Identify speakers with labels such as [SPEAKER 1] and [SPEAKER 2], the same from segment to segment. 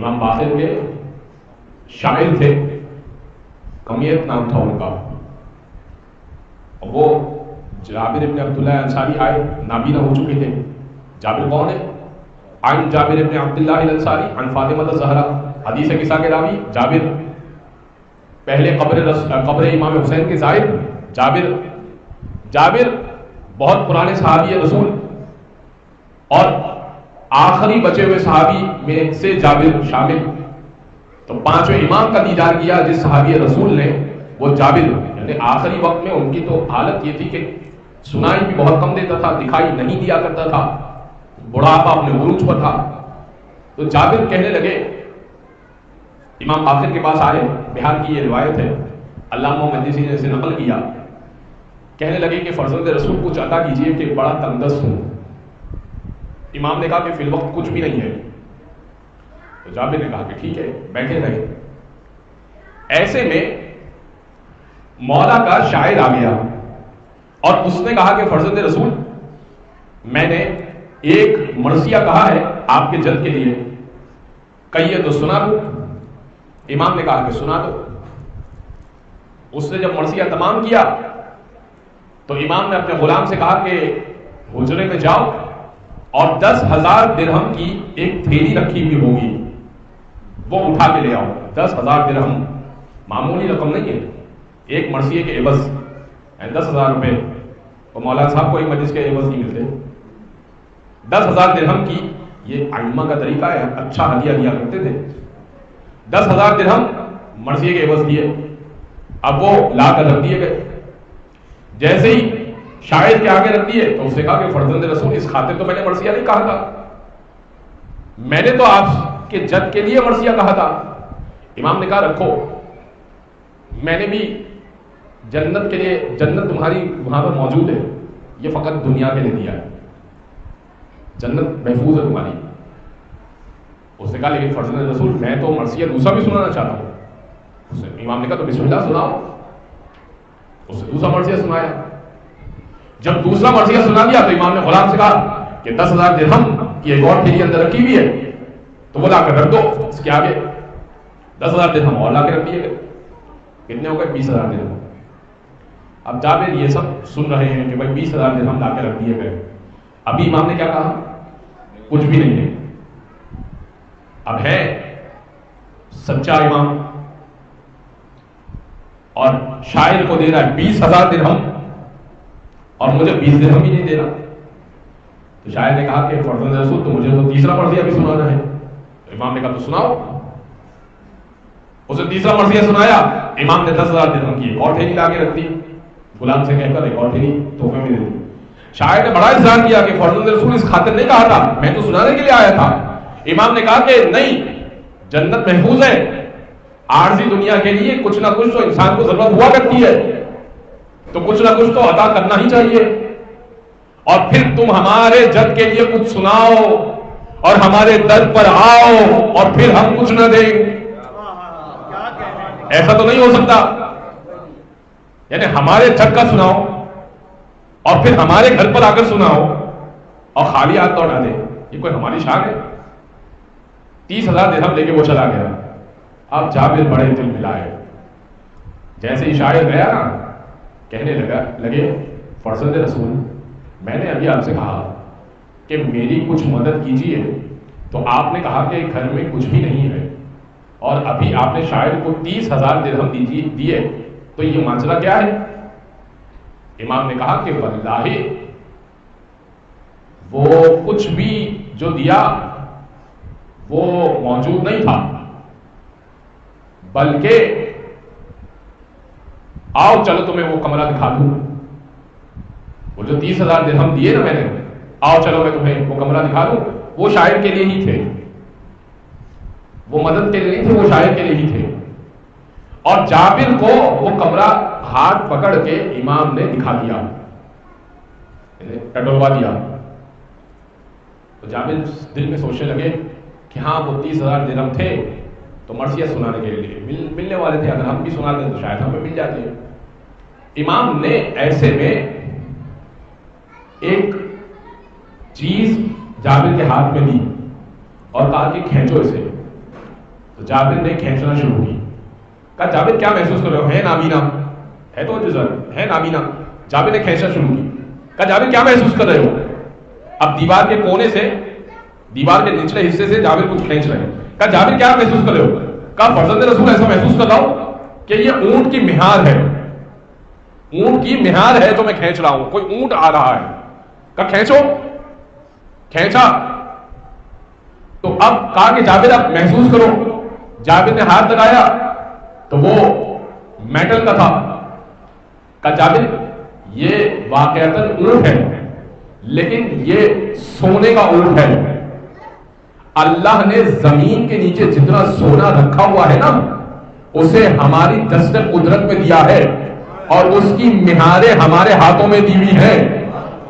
[SPEAKER 1] امام باقر کے شاعر تھے، کمیت نام تھا ان کا. وہ جابر ابن عبداللہ انصاری آئے، نابینا ہو چکے تھے. جابر کون ہے؟ عن جابر ابن عبداللہ الانصاری عن فاطمہ الزہرا. حدیث قصہ کے راوی جابر، پہلے قبر امام حسین کے زائر جابر بہت پرانے صحابی رسول اور آخری بچے ہوئے صحابی میں سے جابر شامل. تو پانچویں امام کا دیدار کیا جس صحابی رسول نے، وہ جابر. یعنی آخری وقت میں ان کی تو حالت یہ تھی کہ سنائی بھی بہت کم دیتا تھا، دکھائی نہیں دیا کرتا تھا، بڑھاپا اپنے عروج پر تھا. تو جابر کہنے لگے، امام باقر کے پاس آئے، بہار کی یہ روایت ہے، علامہ مجلسی نے اسے نقل کیا. کہنے لگے کہ فرزند رسول کچھ عطا کیجیے کہ بڑا تنگدست ہوں. امام نے کہا کہ فی الوقت کچھ بھی نہیں ہے. تو جابر نے کہا کہ ٹھیک ہے، بیٹھے رہے. ایسے میں مولا کا شاعر آ گیا اور اس نے کہا کہ فرزند رسول، میں نے ایک مرثیہ کہا ہے آپ کے جد کے لیے، کہیے تو سنا دو. امام نے کہا کہ سنا دو. اس نے جب مرثیہ تمام کیا تو امام نے اپنے غلام سے کہا کہ حجرے میں جاؤ اور 10,000 درہم کی ایک تھیلی رکھی ہوئی ہوگی، وہ اٹھا کے لے آؤ. 10,000 درہم معمولی رقم نہیں ہے، ایک مرثیے کے عوض 10,000 روپے. وہ مولانا صاحب کو ایک مجلس کے عوض نہیں ملتے. 10,000 درہم کی، یہ ائمہ کا طریقہ ہے، اچھا ہدیہ دیا کرتے تھے. 10,000 درہم مرثیے کے عوض دیے. اب وہ لا کر رکھ دیے گئے. جیسے ہی شاعر کے آگے رکھ دیے تو اس نے کہا کہ فرزند رسول، اس خاطر تو میں نے مرثیہ نہیں کہا تھا، میں نے تو آپ کے جد کے لیے مرثیہ کہا تھا. امام نے کہا رکھو، میں نے بھی جنت کے لیے، جنت تمہاری وہاں پر موجود ہے، یہ فقط دنیا کے لیے دیا ہے، جنت محفوظ ہے تمہاری. اس نے کہا لیکن فرزند رسول میں تو مرثیہ دوسرا بھی سنانا چاہتا ہوں. امام نے کہا تو بسم اللہ سناؤ. اس نے دوسرا مرثیہ سنایا. جب دوسرا مرثیہ سنا دیا تو امام نے غلام سے کہا کہ 10,000 درہم کی ایک اور تھیلی اندر رکھی ہوئی ہے، تو وہ لا کر رکھ دو. اس کے آگے 10,000 درہم اور لا کے رکھ دیے گئے. کتنے ہو گئے؟ 20,000 درہم. اب جابر یہ سب سن رہے ہیں کہ بھائی 20,000 درہم لا کے رکھ دیے گئے. ابھی امام نے کیا کہا؟ کچھ بھی نہیں ہے. اب ہے سچا امام اور شاعر کو دے رہا ہے 20,000 درہم اور مجھے 20 درہم بھی نہیں دے رہا. تو شاعر نے کہا کہ فرزند رسول تو مجھے تو تیسرا مرثیہ بھی سنانا ہے. تو امام نے کہا تو سناؤ. اسے تیسرا مرثیہ سنایا. امام نے 10,000 درہم کی ایک اور تھیلی لا کے رکھ دی، غلام سے کہہ کر ایک اور تھیلی تحفے میں دے دی. شاعر نے بڑا اصرار کیا کہ فرزند رسول اس خاطر نہیں کہا تھا، میں تو سنانے کے لیے آیا تھا. امام نے کہا کہ نہیں، جنت محفوظ ہے، عارضی دنیا کے لیے کچھ نہ کچھ تو انسان کو ضرورت ہوا کرتی ہے، تو کچھ نہ کچھ تو عطا کرنا ہی چاہیے. اور پھر تم ہمارے جد کے لیے کچھ سناؤ اور ہمارے در پر آؤ اور پھر ہم کچھ نہ دیں، ایسا تو نہیں ہو سکتا. یعنی ہمارے جد کا سناؤ اور پھر ہمارے گھر پر آ کر سناؤ اور خالی ہاتھ لوٹا دے، یہ کوئی ہماری شان ہے؟ 30,000 درہم لے کے وہ چلا گیا. اب جابر بڑے دل ملائے. جیسے ہی شاعر گیا نا، کہنے لگے فرزند رسول، میں نے ابھی آپ سے کہا کہ میری کچھ مدد کیجیے، تو آپ نے کہا کہ گھر میں کچھ بھی نہیں ہے، اور ابھی آپ نے شاعر کو 30,000 درہم دیے، تو یہ معاملہ کیا ہے؟ امام نے کہا کہ واللہ وہ کچھ بھی جو دیا وہ موجود نہیں تھا، بلکہ آؤ چلو تمہیں وہ کمرہ دکھا دوں. وہ جو 30,000 درہم دیے نا میں نے، آؤ چلو میں تمہیں وہ کمرہ دکھا دوں. وہ شاعر کے لیے ہی تھے، وہ مدد کے لیے نہیں تھے، وہ شاعر کے لیے ہی تھے. اور جابر کو وہ کمرہ ہاتھ پکڑ کے امام نے دکھا دیا، ٹٹولوا دیا. تو جابر دل میں سوچنے لگے کہ ہاں وہ 30,000 درہم تھے تو مرثیہ سنانے کے لیے ملنے والے تھے، اگر ہم بھی سناتے تو شاید ہمیں مل جاتے. امام نے ایسے میں ایک چیز جابر کے ہاتھ میں دی اور کہا کہ کھینچو اسے. تو جابر نے کھینچنا شروع کی. کہا جابر کیا محسوس کر رہے ہو؟ ہے نابینا؟ ہے تو جزر ہے نابینا. جابر نے کھینچنا شروع کی. کہا جابر کیا محسوس کر رہے ہو؟ اب دیوار کے کونے سے، دیوار کے نچلے حصے سے جابر کچھ کھینچ رہے ہیں. کہا جابر کیا محسوس کر رہے ہو؟ کہا فرزند رسول ایسا محسوس کر رہا ہوں کہ یہ اونٹ کی مہار ہے، اونٹ کی مہار ہے جو میں کھینچ رہا ہوں، کوئی اونٹ آ رہا ہے. کہا کھینچو. کھینچا تو اب کہا کہ جابر اب محسوس کرو. جابر نے ہاتھ لگایا تو وہ میٹل کا تھا. کہا جابر یہ واقعتاً اونٹ ہے لیکن یہ سونے کا اونٹ ہے. اللہ نے زمین کے نیچے جتنا سونا رکھا ہوا ہے نا اسے ہماری دست قدرت میں دیا ہے اور اس کی مہاریں ہمارے ہاتھوں میں دی ہوئی ہیں.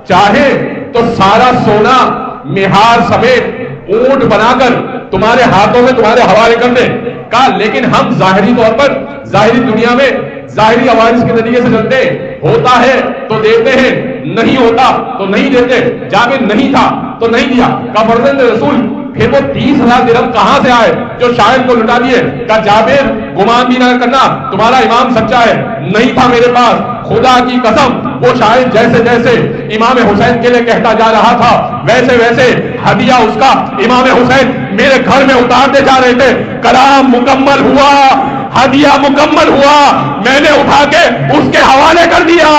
[SPEAKER 1] چاہے تو سارا سونا مہار سمیت اونٹ بنا کر تمہارے ہاتھوں میں تمہارے حوالے کر دیں. کہا لیکن ہم ظاہری طور پر ظاہری دنیا میں ظاہری عوارض کے نتیجے سے چلتے ہیں. ہوتا ہے تو دیتے ہیں، نہیں ہوتا تو نہیں دیتے. جابر نہیں تھا تو نہیں دیا. کہا فرزند رسول پھر وہ 30,000 درہم کہاں سے آئے جو شاعر کو لٹا دیے؟ کہا جابر گمان بھی نہ کرنا تمہارا امام سچا ہے، نہیں تھا میرے پاس. خدا کی قسم وہ شاعر جیسے جیسے امام حسین کے لیے کہتا جا رہا تھا ویسے ویسے ہدیہ اس کا امام حسین میرے گھر میں اتارتے جا رہے تھے. کلام مکمل ہوا، ہدیہ مکمل ہوا، میں نے اٹھا کے اس کے حوالے کر دیا.